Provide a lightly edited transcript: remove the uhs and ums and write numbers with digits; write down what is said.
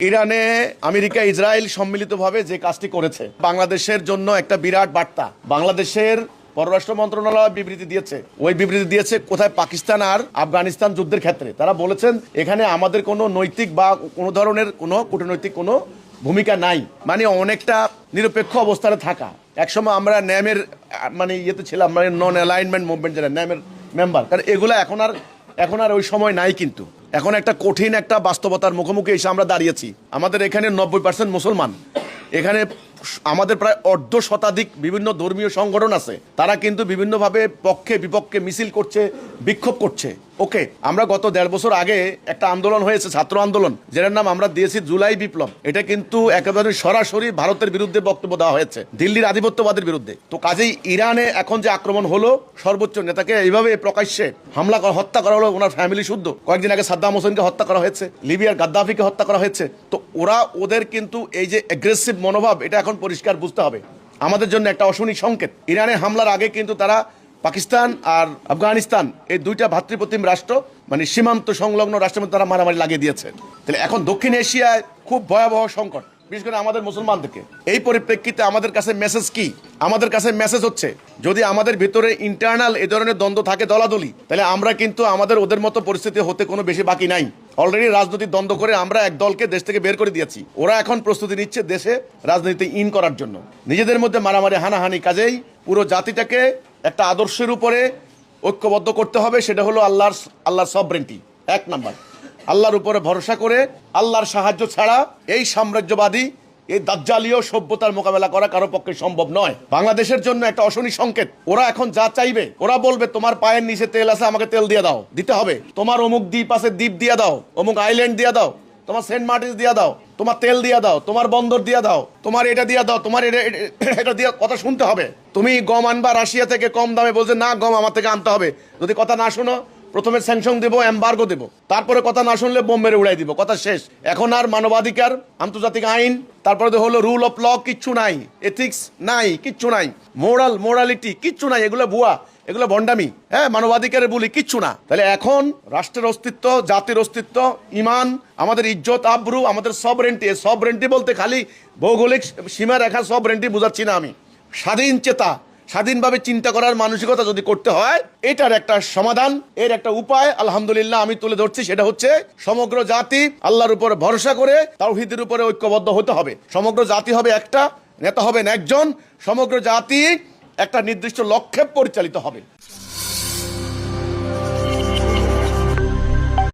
ইরানে America Israel সম্মিলিতভাবে যে কাজটি করেছে বাংলাদেশের জন্য একটা বিরাট বার্তা। বাংলাদেশের পররাষ্ট্র মন্ত্রণালয় বিবৃতি দিয়েছে, ওই বিবৃতি দিয়েছে কোথায় পাকিস্তান আর আফগানিস্তান যুদ্ধের ক্ষেত্রে তারা বলেছেন এখানে আমাদের কোনো নৈতিক বা কোনো ধরনের কোনো কূটনৈতিক কোনো ভূমিকা নাই, মানে অনেকটা নিরপেক্ষ অবস্থানে থাকা। একসময় আমরা ন্যামের মানে ইয়েতে ছিলাম, মানে নন অ্যালাইনমেন্ট মুভমেন্ট যেটা ন্যামের মেম্বার, কারণ এগুলো এখন আর ওই সময় নাই। কিন্তু এখন একটা কঠিন একটা বাস্তবতার মুখোমুখি এসে আমরা দাঁড়িয়েছি। আমাদের এখানে 90% মুসলমান, এখানে আমাদের প্রায় অর্ধ শতাধিক বিভিন্ন ধর্মীয় সংগঠন আছে, তারা কিন্তু বিভিন্নভাবে পক্ষে বিপক্ষে মিছিল করছে, বিক্ষোভ করছে। ওকে, আমরা গত 1.5 বছর আগে একটা আন্দোলন হয়েছে, ছাত্র আন্দোলন, যেটার নাম আমরা দিয়েছি জুলাই বিপ্লব। এটা কিন্তু একেবারে সরাসরি ভারতের বিরুদ্ধে বক্তব্য দেওয়া হয়েছে, দিল্লির আধিপত্যবাদের বিরুদ্ধে। তো কাজেই ইরানে এখন যে আক্রমণ হলো, সর্বোচ্চ নেতাকে এইভাবে প্রকাশ্যে হামলা করা, হত্যা করা হলো, ওনার ফ্যামিলি শুদ্ধ। কয়েকদিন আগে সাদ্দাম হোসেনকে হত্যা করা হয়েছে, লিবিয়ার গাদ্দাফিকে হত্যা করা হয়েছে। তো ওদের কিন্তু এই যে অ্যাগ্রেসিভ মনোভাব, এটা এখন পরিষ্কার বুঝতে হবে, আমাদের জন্য একটা অশনি সংকেত। ইরানে হামলার আগে কিন্তু তারা পাকিস্তান আর আফগানিস্তান এই দুইটা ভাতৃপ্রতিম রাষ্ট্র, মানে সীমান্ত সংলগ্ন রাষ্ট্রের মধ্যে তারা মারামারি লাগিয়ে দিয়েছে। তাহলে এখন দক্ষিণ এশিয়ায় খুব ভয়াবহ সংকট, বিশেষ করে আমাদের মুসলমানদেরকে। এই পরিপ্রেক্ষিতে আমাদের কাছে মেসেজ কি? আমাদের কাছে মেসেজ হচ্ছে, যদি আমাদের ভিতরে ইন্টারনাল এই ধরনের দ্বন্দ্ব থাকে, দলাদলি, তাহলে আমরা কিন্তু আমাদের ওদের মতো পরিস্থিতি হতে কোনো বেশি বাকি নাই। অলরেডি রাজনৈতিক দ্বন্দ্ব করে আমরা এক দলকে দেশ থেকে বের করে দিয়েছি, ওরা এখন প্রস্তুতি নিচ্ছে দেশে রাজনীতি ইন করার জন্য, নিজেদের মধ্যে মারামারি হানাহানি। কাজেই পুরো জাতিটাকে একটা আদর্শের উপরে ঐক্যবদ্ধ করতে হবে, সেটা হলো আল্লাহর সভরেন্টি। 1 নাম্বার, আল্লাহর উপরে ভরসা করে, আল্লাহর সাহায্য ছাড়া এই সাম্রাজ্যবাদী, এই দাজ্জালীয় সভ্যতার মোকাবেলা করা কারো পক্ষে সম্ভব নয়। বাংলাদেশের জন্য একটা অশনি সংকেত। ওরা এখন যা চাইবে, ওরা বলবে তোমার পায়ের নিচে তেল আছে, আমাকে তেল দিয়ে দাও, দিতে হবে। তোমার অমুক দ্বীপ আছে, দ্বীপ দিয়ে দাও, অমুক আইল্যান্ড দিয়ে দাও, তোমার সেন্ট মার্টিন দিয়ে দাও, তোমার তেল দিয়ে দাও, তোমার বন্দর দিয়ে দাও, তোমার এটা দিয়ে দাও, তোমার এটা দিয়ে। কথা শুনতে হবে। তুমি গম আনবা রাশিয়া থেকে কম দামে, বলছে না গম আমার থেকে আনতে হবে। যদি কথা না শোনো, প্রথমে স্যাংশন দেবো, এমবার্গো দেবো, তারপরে কথা না শুনলে বোম মেরে উড়াই দিব, কথা শেষ। এখন আর মানবাধিকার, আন্তর্জাতিক আইন, তারপরে তো হলো রুল অফ ল, কিচ্ছু নাই, এথিক্স নাই, কিচ্ছু নাই, মোরালিটি কিচ্ছু নাই, এগুলো ভুয়া, এগুলো ভণ্ডামি। হ্যাঁ, মানবাধিকারের বলি কিচ্ছু না। তাহলে এখন রাষ্ট্রের অস্তিত্ব, জাতির অস্তিত্ব, ইমান, আমাদের ইজ্জত আবরু, আমাদের সবরেন্টি। সবরেন্টি বলতে খালি ভৌগোলিক সীমা রেখা সবরেন্টি বুঝাচ্ছি না আমি। স্বাধীন চেতা, স্বাধীনভাবে চিন্তা করার মানসিকতা যদি করতে হয়, এটার একটা সমাধান, এর একটা উপায় আলহামদুলিল্লাহ আমি তুলে ধরছি। সেটা হচ্ছে সমগ্র জাতি আল্লাহর উপরে ভরসা করে তাওহীদের উপরে ঐক্যবদ্ধ হতে হবে। সমগ্র জাতি হবে একটা, নেতা হবেন একজন, সমগ্র জাতি একটা নির্দিষ্ট লক্ষ্যে পরিচালিত হবে।